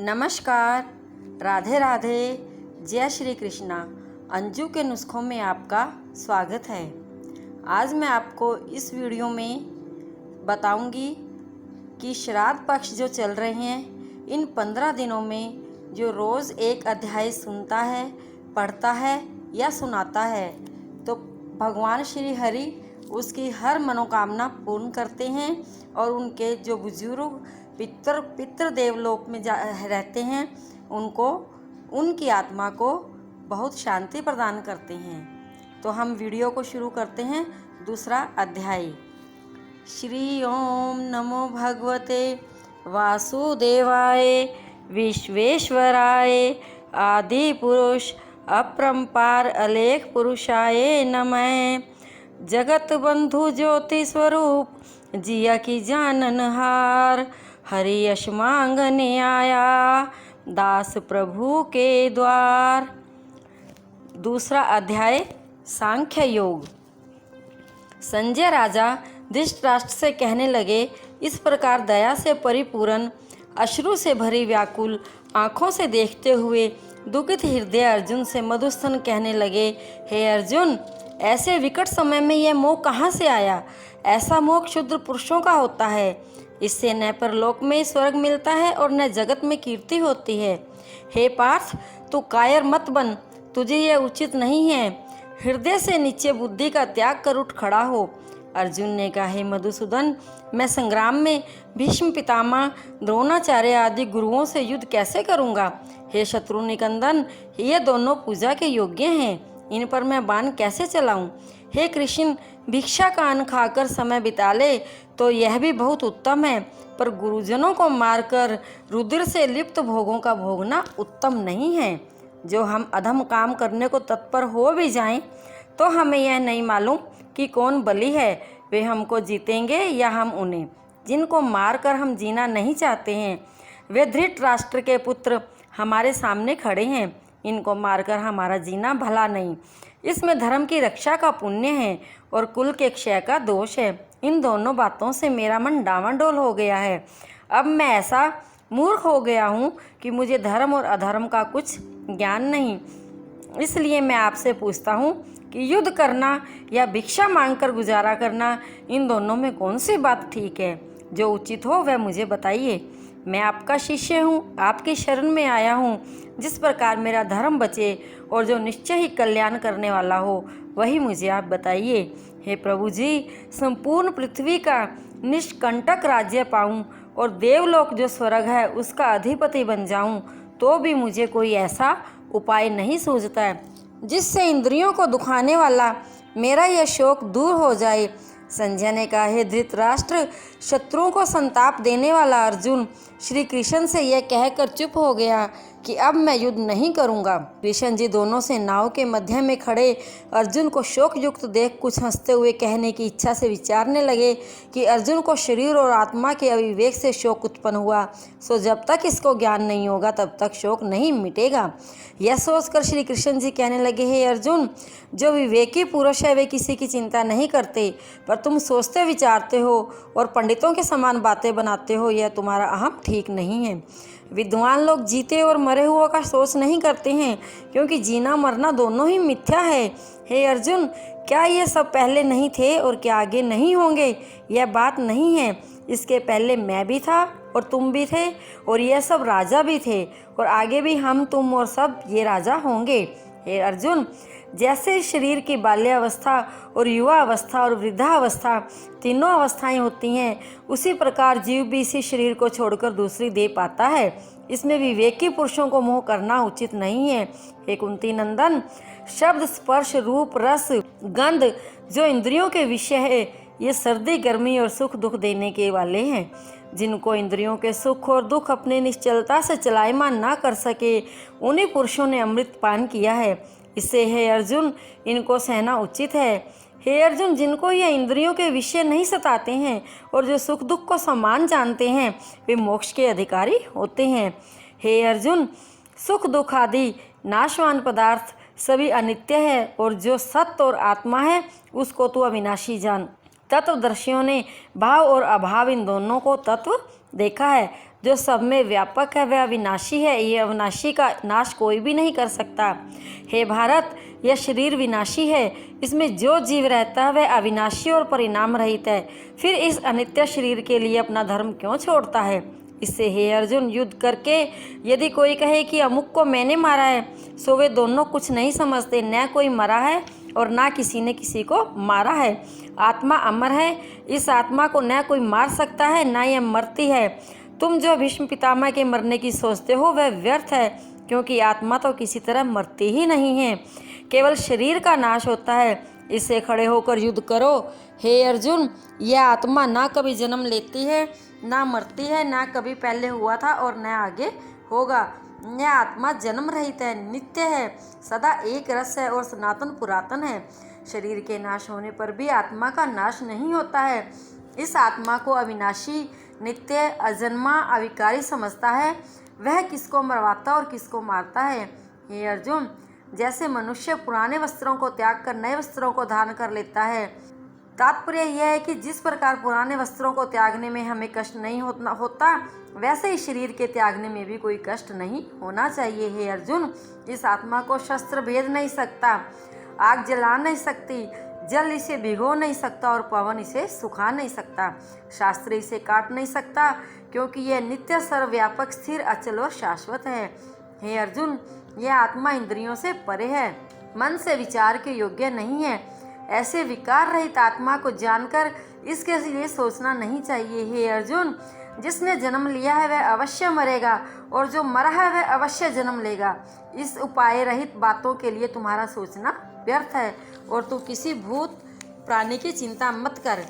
नमस्कार, राधे राधे, जय श्री कृष्णा। अंजू के नुस्खों में आपका स्वागत है। आज मैं आपको इस वीडियो में बताऊंगी कि श्राद्ध पक्ष जो चल रहे हैं, इन 15 दिनों में जो रोज़ एक अध्याय सुनता है, पढ़ता है या सुनाता है, तो भगवान श्री हरि उसकी हर मनोकामना पूर्ण करते हैं और उनके जो बुजुर्ग पितृ देवलोक में रहते हैं, उनको उनकी आत्मा को बहुत शांति प्रदान करते हैं। तो हम वीडियो को शुरू करते हैं। दूसरा अध्याय। श्री ओम नमो भगवते वासुदेवाय विश्वेश्वराय आदि पुरुष अपरंपार अलेख पुरुषाय नमः। जगत बंधु ज्योति स्वरूप जिया की जाननहार, हरि यश मांगने आया दास प्रभु के द्वार। दूसरा अध्याय सांख्य योग। संजय राजा धृतराष्ट्र से कहने लगे, इस प्रकार दया से परिपूर्ण, अश्रु से भरी व्याकुल आँखों से देखते हुए दुखित हृदय अर्जुन से मधुसूदन कहने लगे, हे अर्जुन, ऐसे विकट समय में यह मोह कहाँ से आया? ऐसा मोह क्षुद्र पुरुषों का होता है। इससे न परलोक में स्वर्ग मिलता है और न जगत में कीर्ति होती है। हे पार्थ, तू कायर मत बन, तुझे यह उचित नहीं है। हृदय से नीचे बुद्धि का त्याग कर उठ खड़ा हो। अर्जुन ने कहा, हे मधुसूदन, मैं संग्राम में भीष्म पितामह, द्रोणाचार्य आदि गुरुओं से युद्ध कैसे करूँगा? हे शत्रु निकंदन, ये दोनों पूजा के योग्य हैं, इन पर मैं बाण कैसे चलाऊं? हे कृष्ण, भिक्षा का अन्न खाकर समय बिता ले तो यह भी बहुत उत्तम है, पर गुरुजनों को मारकर रुधिर से लिप्त भोगों का भोगना उत्तम नहीं है। जो हम अधम काम करने को तत्पर हो भी जाएं, तो हमें यह नहीं मालूम कि कौन बली है, वे हमको जीतेंगे या हम उन्हें। जिनको मारकर हम जीना नहीं चाहते हैं, वे धृतराष्ट्र के पुत्र हमारे सामने खड़े हैं। इनको मारकर हमारा जीना भला नहीं। इसमें धर्म की रक्षा का पुण्य है और कुल के क्षय का दोष है। इन दोनों बातों से मेरा मन डामाडोल हो गया है। अब मैं ऐसा मूर्ख हो गया हूँ कि मुझे धर्म और अधर्म का कुछ ज्ञान नहीं। इसलिए मैं आपसे पूछता हूँ कि युद्ध करना या भिक्षा मांगकर गुजारा करना, इन दोनों में कौन सी बात ठीक है? जो उचित हो वह मुझे बताइए। मैं आपका शिष्य हूँ, आपकी शरण में आया हूँ। जिस प्रकार मेरा धर्म बचे और जो निश्चय ही कल्याण करने वाला हो, वही मुझे आप बताइए। हे प्रभु जी, संपूर्ण पृथ्वी का निष्कंटक राज्य पाऊँ और देवलोक जो स्वर्ग है उसका अधिपति बन जाऊँ, तो भी मुझे कोई ऐसा उपाय नहीं सूझता है जिससे इंद्रियों को दुखाने वाला मेरा यह शोक दूर हो जाए। संजय ने कहा, हे धृतराष्ट्र, शत्रुओं को संताप देने वाला अर्जुन श्री कृष्ण से यह कहकर चुप हो गया कि अब मैं युद्ध नहीं करूंगा। कृष्ण जी दोनों से नाव के मध्य में खड़े अर्जुन को शोक युक्त देख कुछ हंसते हुए कहने की इच्छा से विचारने लगे कि अर्जुन को शरीर और आत्मा के अविवेक से शोक उत्पन्न हुआ, सो जब तक इसको ज्ञान नहीं होगा तब तक शोक नहीं मिटेगा। यह सोचकर श्री कृष्ण जी कहने लगे, हे अर्जुन, जो विवेकी पुरुष है वे किसी की चिंता नहीं करते, पर तुम सोचते विचारते हो और पंडितों के समान बातें बनाते हो। यह तुम्हारा अहम ठीक नहीं है। विद्वान लोग जीते और मरे हुए का सोच नहीं करते हैं, क्योंकि जीना मरना दोनों ही मिथ्या है। हे अर्जुन, क्या ये सब पहले नहीं थे और क्या आगे नहीं होंगे? यह बात नहीं है। इसके पहले मैं भी था और तुम भी थे, और यह सब राजा भी थे, और आगे भी हम, तुम और सब ये राजा होंगे। हे अर्जुन, जैसे शरीर की बाल्यावस्था और युवा अवस्था और वृद्धावस्था तीनों अवस्थाएं होती हैं, उसी प्रकार जीव भी इसी शरीर को छोड़कर दूसरी दे पाता है। इसमें विवेकी पुरुषों को मोह करना उचित नहीं है। हे कुंती नंदन, शब्द, स्पर्श, रूप, रस, गंध जो इंद्रियों के विषय है, ये सर्दी, गर्मी और सुख दुख देने के वाले हैं। जिनको इंद्रियों के सुख और दुख अपने निश्चलता से चलायमान ना कर सके, उन्हीं पुरुषों ने अमृत पान किया है। इससे हे अर्जुन, इनको सहना उचित है। हे अर्जुन, जिनको ये इंद्रियों के विषय नहीं सताते हैं और जो सुख दुख को समान जानते हैं, वे मोक्ष के अधिकारी होते हैं। हे अर्जुन, सुख दुख आदि नाशवान पदार्थ सभी अनित्य है, और जो सत्य और आत्मा है उसको तू अविनाशी जान। तत्वदर्शियों ने भाव और अभाव इन दोनों को तत्व देखा है। जो सब में व्यापक है वह अविनाशी है, ये अविनाशी का नाश कोई भी नहीं कर सकता। हे भारत, यह शरीर विनाशी है, इसमें जो जीव रहता है वह अविनाशी और परिणाम रहित है, फिर इस अनित्य शरीर के लिए अपना धर्म क्यों छोड़ता है। इससे हे अर्जुन, युद्ध करके यदि कोई कहे कि अमुक को मैंने मारा है, सो वे दोनों कुछ नहीं समझते, न कोई मरा है और ना किसी ने किसी को मारा है। आत्मा अमर है, इस आत्मा को न कोई मार सकता है न यह मरती है। तुम जो भीष्म पितामह के मरने की सोचते हो वह व्यर्थ है, क्योंकि आत्मा तो किसी तरह मरती ही नहीं है, केवल शरीर का नाश होता है। इससे खड़े होकर युद्ध करो। हे अर्जुन, यह आत्मा ना कभी जन्म लेती है, ना मरती है, ना कभी पहले हुआ था और न आगे होगा। यह आत्मा जन्म रहित है, नित्य है, सदा एक रस है और सनातन पुरातन है। शरीर के नाश होने पर भी आत्मा का नाश नहीं होता है। इस आत्मा को अविनाशी, नित्य, अजन्मा, अविकारी समझता है। वह किसको मरवाता और किसको मारता है। हे अर्जुन, जैसे मनुष्य पुराने वस्त्रों को त्याग कर नए वस्त्रों को धारण कर लेता है, तात्पर्य यह है कि जिस प्रकार पुराने वस्त्रों को त्यागने में हमें कष्ट नहीं होता, वैसे ही शरीर के त्यागने में भी कोई कष्ट नहीं होना चाहिए। हे अर्जुन, इस आत्मा को शस्त्र भेद नहीं सकता, आग जला नहीं सकती, जल इसे भिगो नहीं सकता और पवन इसे सुखा नहीं सकता, शास्त्र इसे काट नहीं सकता, क्योंकि यह नित्य, सर्वव्यापक, स्थिर, अचल और शाश्वत है। हे अर्जुन, यह आत्मा इंद्रियों से परे है, मन से विचार के योग्य नहीं है। ऐसे विकार रहित आत्मा को जानकर इसके लिए सोचना नहीं चाहिए। हे अर्जुन, जिसने जन्म लिया है वह अवश्य मरेगा और जो मरा है वह अवश्य जन्म लेगा। इस उपाय रहित बातों के लिए तुम्हारा सोचना व्यर्थ है और तू किसी भूत प्राणी की चिंता मत कर।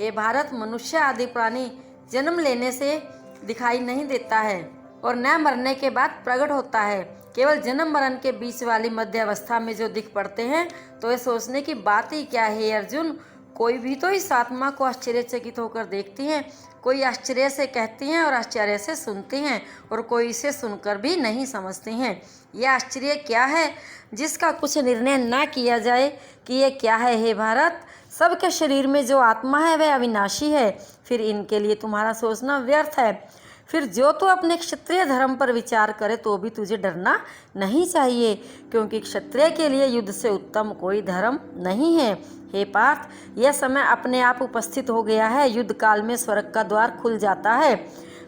हे भारत, मनुष्य आदि प्राणी जन्म लेने से दिखाई नहीं देता है और न मरने के बाद प्रकट होता है। केवल जन्म मरण के बीच वाली मध्य अवस्था में जो दिख पड़ते हैं, तो ये सोचने की बात ही क्या है। अर्जुन, कोई भी तो इस आत्मा को आश्चर्यचकित होकर देखती हैं, कोई आश्चर्य से कहती हैं और आश्चर्य से सुनती हैं, और कोई इसे सुनकर भी नहीं समझती हैं। यह आश्चर्य क्या है जिसका कुछ निर्णय ना किया जाए कि ये क्या है। हे भारत, सबके शरीर में जो आत्मा है वह अविनाशी है, फिर इनके लिए तुम्हारा सोचना व्यर्थ है। फिर जो तू अपने क्षत्रिय धर्म पर विचार करे तो भी तुझे डरना नहीं चाहिए, क्योंकि क्षत्रिय के लिए युद्ध से उत्तम कोई धर्म नहीं है। हे पार्थ, यह समय अपने आप उपस्थित हो गया है। युद्ध काल में स्वर्ग का द्वार खुल जाता है।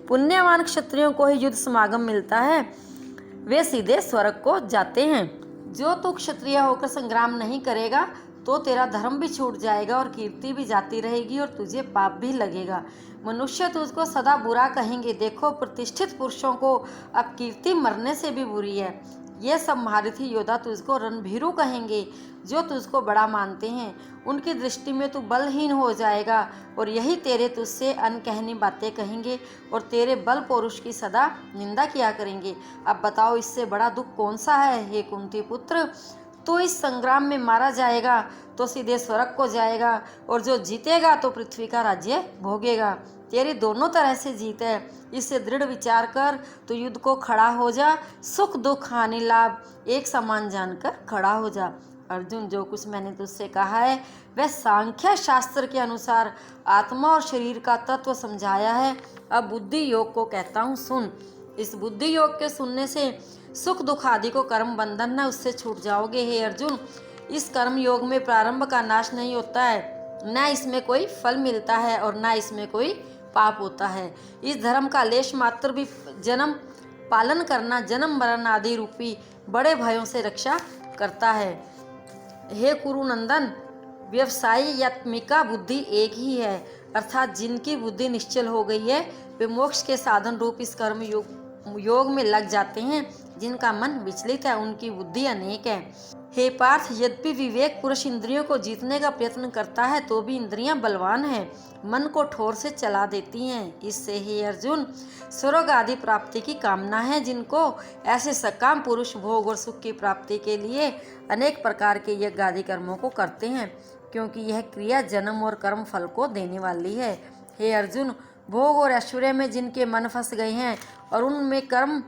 पुण्यवान क्षत्रियों को ही युद्ध समागम मिलता है, वे सीधे स्वर्ग को जाते हैं। जो तू क्षत्रिय होकर संग्राम नहीं करेगा तो तेरा धर्म भी छूट जाएगा और कीर्ति भी जाती रहेगी और तुझे पाप भी लगेगा। मनुष्य तुझको सदा बुरा कहेंगे। देखो, प्रतिष्ठित पुरुषों को अब कीर्ति मरने से भी बुरी है। ये सब महारथी योद्धा तुझको रणभीरू कहेंगे। जो तुझको बड़ा मानते हैं उनकी दृष्टि में तू बलहीन हो जाएगा और यही तेरे तुझसे अनकहनी बातें कहेंगे और तेरे बल पौरुष की सदा निंदा किया करेंगे। अब बताओ, इससे बड़ा दुख कौन सा है। हे कुंती पुत्र, तो इस संग्राम में मारा जाएगा तो सीधे स्वर्ग को जाएगा, और जो जीतेगा तो पृथ्वी का राज्य भोगेगा। तेरी दोनों तरह से जीत है, इससे दृढ़ विचार कर तो युद्ध को खड़ा हो जा। सुख दुख हानि लाभ एक समान जानकर खड़ा हो जा। अर्जुन, जो कुछ मैंने तुझसे कहा है वह सांख्य शास्त्र के अनुसार आत्मा और शरीर का तत्व समझाया है। अब बुद्धि योग को कहता हूँ, सुन। इस बुद्धि योग के सुनने से सुख दुख आदि को कर्म बंधन है उससे छूट जाओगे। हे अर्जुन, इस कर्म योग में प्रारंभ का नाश नहीं होता है, न इसमें कोई फल मिलता है और न इसमें कोई पाप होता है। इस धर्म का लेश मात्र भी जन्म पालन करना, जन्म मरण आदि रूपी बड़े भयों से रक्षा करता है। हे कुरुनंदन, व्यवसायी यात्मिका बुद्धि एक ही है, अर्थात जिनकी बुद्धि निश्चल हो गई है वे मोक्ष के साधन रूप इस कर्म योग में लग जाते हैं। जिनका मन विचलित है उनकी बुद्धि अनेक है। हे पार्थ, यद्यपि विवेक पुरुष इंद्रियों को जीतने का प्रयत्न करता है तो भी इंद्रियां बलवान हैं, मन को ठोर से चला देती हैं। इससे हे अर्जुन, स्वर्ग आदि प्राप्ति की कामना है जिनको ऐसे सकाम पुरुष भोग और सुख की प्राप्ति के लिए अनेक प्रकार के यज्ञ आदि कर्मों को करते हैं, क्योंकि यह क्रिया जन्म और कर्म फल को देने वाली है। हे अर्जुन, भोग और ऐश्वर्य में जिनके मन फंस गए हैं और उनमें कर्म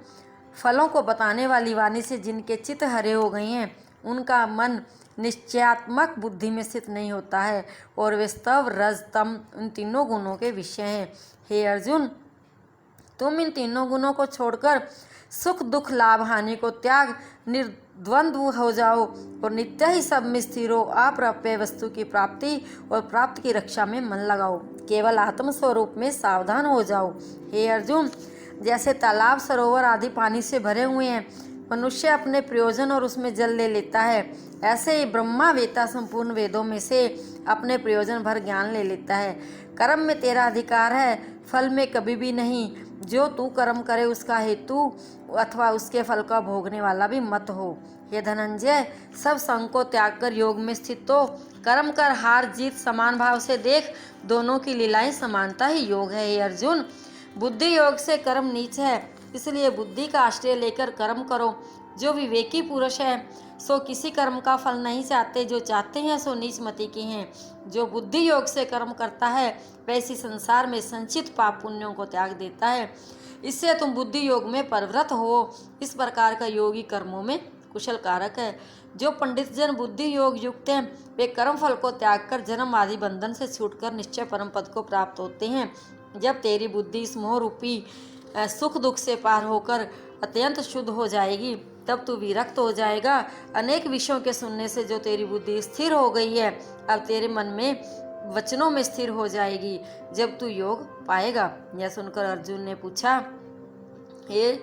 फलों को बताने वाली वाणी से जिनके चित्त हरे हो गए हैं, उनका मन निश्चयात्मक बुद्धि में स्थित नहीं होता है और वे स्तव रज तम उन तीनों गुणों के विषय हैं। हे अर्जुन, तुम इन तीनों गुणों को छोड़कर सुख दुख लाभ हानि को त्याग निर्द्वंद्व हो जाओ और नित्य ही सब में स्थिर हो। अप्राप्य वस्तु की प्राप्ति और प्राप्त की रक्षा में मन लगाओ। केवल आत्म स्वरूप में सावधान हो जाओ। हे अर्जुन, जैसे तालाब सरोवर आदि पानी से भरे हुए हैं, मनुष्य अपने प्रयोजन और उसमें जल ले लेता है, ऐसे ही ब्रह्मा वेता संपूर्ण वेदों में से अपने प्रयोजन भर ज्ञान ले लेता है। कर्म में तेरा अधिकार है, फल में कभी भी नहीं। जो तू कर्म करे उसका हेतु अथवा उसके फल का भोगने वाला भी मत हो। हे धनंजय, सब संग को त्याग कर योग में स्थित हो। कर्म कर हार जीत समान भाव से देख, दोनों की लीलाएं समानता ही योग है। हे अर्जुन, बुद्धि योग से कर्म नीच है, इसलिए बुद्धि का आश्रय लेकर कर्म करो। जो विवेकी पुरुष है सो किसी कर्म का फल नहीं चाहते, जो चाहते हैं सो नीच मति के हैं। जो बुद्धि योग से कर्म करता है वह इसी संसार में संचित पाप पुण्यों को त्याग देता है। इससे तुम बुद्धि योग में परव्रत हो। इस प्रकार का योगी कर्मों में कुशल कारक है। जो पंडित जन बुद्धि योग युक्त हैं वे कर्म फल को त्याग कर जन्म आदि बंधन से छूटकर निश्चय परम पद को प्राप्त होते हैं। जब तेरी बुद्धि इस मोह रूपी सुख दुख से पार होकर अत्यंत शुद्ध हो जाएगी, तब तू विरक्त हो जाएगा। अनेक विषयों के सुनने से जो तेरी बुद्धि स्थिर हो गई है, अब तेरे मन में वचनों में स्थिर हो जाएगी जब तू योग पाएगा। यह सुनकर अर्जुन ने पूछा, हे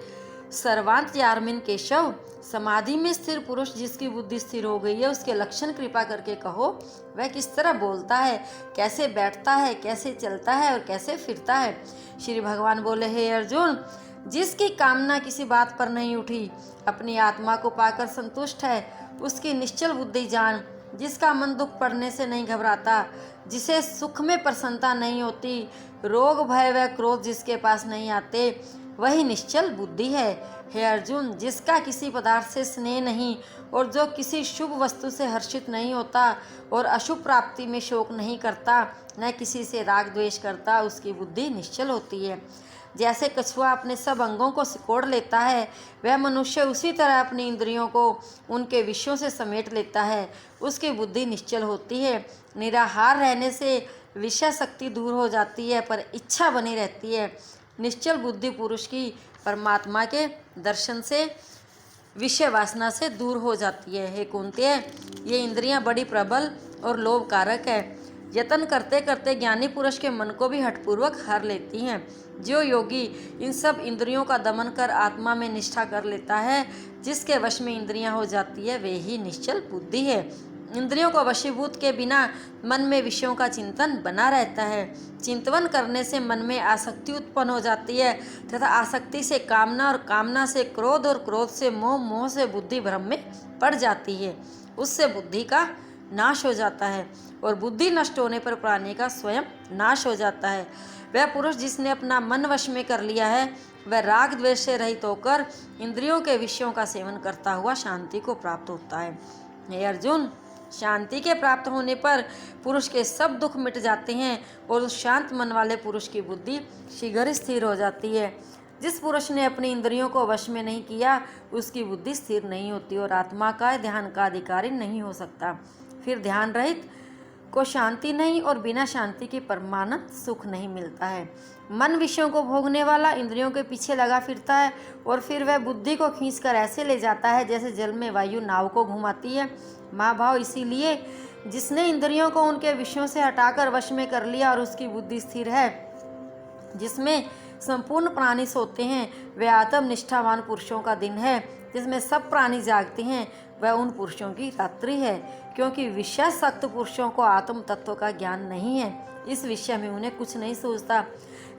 सर्वांत यारमिन केशव, समाधि में स्थिर पुरुष जिसकी बुद्धि स्थिर हो गई है उसके लक्षण कृपा करके कहो। वह किस तरह बोलता है, कैसे बैठता है, कैसे चलता है और कैसे फिरता है। श्री भगवान बोले, हे अर्जुन, जिसकी कामना किसी बात पर नहीं उठी, अपनी आत्मा को पाकर संतुष्ट है, उसकी निश्चल बुद्धि जान। जिसका मन दुख पड़ने से नहीं घबराता, जिसे सुख में प्रसन्नता नहीं होती, रोग भय व क्रोध जिसके पास नहीं आते, वही निश्चल बुद्धि है। हे अर्जुन, जिसका किसी पदार्थ से स्नेह नहीं और जो किसी शुभ वस्तु से हर्षित नहीं होता और अशुभ प्राप्ति में शोक नहीं करता, न किसी से राग द्वेष करता, उसकी बुद्धि निश्चल होती है। जैसे कछुआ अपने सब अंगों को सिकोड़ लेता है, वह मनुष्य उसी तरह अपनी इंद्रियों को उनके विषयों से समेट लेता है, उसकी बुद्धि निश्चल होती है। निराहार रहने से विषय शक्ति दूर हो जाती है पर इच्छा बनी रहती है। निश्चल बुद्धि पुरुष की परमात्मा के दर्शन से विषय वासना से दूर हो जाती है। हे कुंती, ये इंद्रियां बड़ी प्रबल और लोभ कारक है। यत्न करते करते ज्ञानी पुरुष के मन को भी हठपूर्वक हर लेती हैं। जो योगी इन सब इंद्रियों का दमन कर आत्मा में निष्ठा कर लेता है, जिसके वश में इंद्रियां हो जाती है, वे ही निश्चल बुद्धि है। इंद्रियों को वशीभूत के बिना मन में विषयों का चिंतन बना रहता है। चिंतन करने से मन में आसक्ति उत्पन्न हो जाती है तथा आसक्ति से कामना और कामना से क्रोध और क्रोध से मोह, मोह से बुद्धि भ्रम में पड़ जाती है। उससे बुद्धि का नाश हो जाता है और बुद्धि नष्ट होने पर प्राणी का स्वयं नाश हो जाता है। वह पुरुष जिसने अपना मन वश में कर लिया है, वह राग द्वेष से रहित होकर इंद्रियों के विषयों का सेवन करता हुआ शांति को प्राप्त होता है। हे अर्जुन, शांति के प्राप्त होने पर पुरुष के सब दुख मिट जाते हैं और उस शांत मन वाले पुरुष की बुद्धि शीघ्र स्थिर हो जाती है। जिस पुरुष ने अपनी इंद्रियों को वश में नहीं किया, उसकी बुद्धि स्थिर नहीं होती और आत्मा का ध्यान का अधिकारी नहीं हो सकता। फिर ध्यान रहित को शांति नहीं और बिना शांति के परमानंद सुख नहीं मिलता है। मन विषयों को भोगने वाला इंद्रियों के पीछे लगा फिरता है और फिर वह बुद्धि को खींचकर ऐसे ले जाता है जैसे जल में वायु नाव को घुमाती है। माँ भाव, इसीलिए जिसने इंद्रियों को उनके विषयों से हटाकर वश में कर लिया और उसकी बुद्धि स्थिर है, जिसमें संपूर्ण प्राणी सोते हैं, वह आत्म निष्ठावान पुरुषों का दिन है। जिसमें सब प्राणी जागते हैं, वह उन पुरुषों की रात्रि है। क्योंकि विषयासक्त पुरुषों को आत्म तत्व का ज्ञान नहीं है, इस विषय में उन्हें कुछ नहीं सूझता,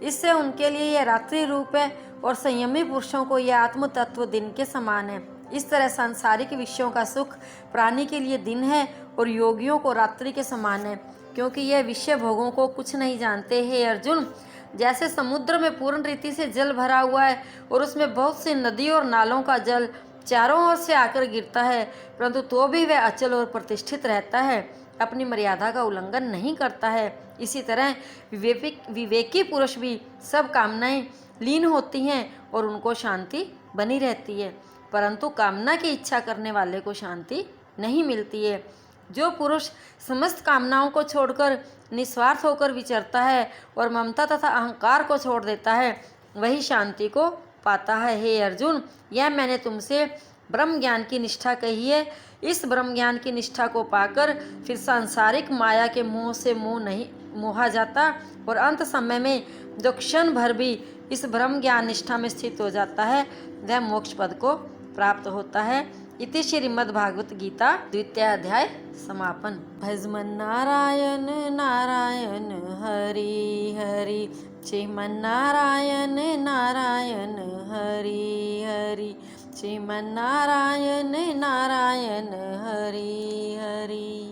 इससे उनके लिए यह रात्रि रूप है और संयमी पुरुषों को यह आत्म तत्व दिन के समान है। इस तरह सांसारिक विषयों का सुख प्राणी के लिए दिन है और योगियों को रात्रि के समान है, क्योंकि यह विषय भोगों को कुछ नहीं जानते। हे अर्जुन, जैसे समुद्र में पूर्ण रीति से जल भरा हुआ है और उसमें बहुत सी नदी और नालों का जल चारों ओर से आकर गिरता है, परंतु तो भी वह अचल और प्रतिष्ठित रहता है, अपनी मर्यादा का उल्लंघन नहीं करता है। इसी तरह विवेकी पुरुष भी सब कामनाएं लीन होती हैं और उनको शांति बनी रहती है, परंतु कामना की इच्छा करने वाले को शांति नहीं मिलती है। जो पुरुष समस्त कामनाओं को छोड़कर निस्वार्थ होकर विचरता है और ममता तथा अहंकार को छोड़ देता है, वही शांति को पाता है। हे अर्जुन, यह मैंने तुमसे ब्रह्म ज्ञान की निष्ठा कही है। इस ब्रह्म ज्ञान की निष्ठा को पाकर फिर सांसारिक माया के मोह से नहीं मोहा जाता, और अंत समय में जो क्षण भर भी इस ब्रह्म ज्ञान निष्ठा में स्थित हो जाता है, वह मोक्ष पद को प्राप्त होता है। इति श्रीमद्भागवत गीता 2य अध्याय समापन। भजमन नारायण नारायण हरि हरि, श्रीमन नारायण नारायण हरि हरि, श्रीमन नारायण नारायण हरि हरि।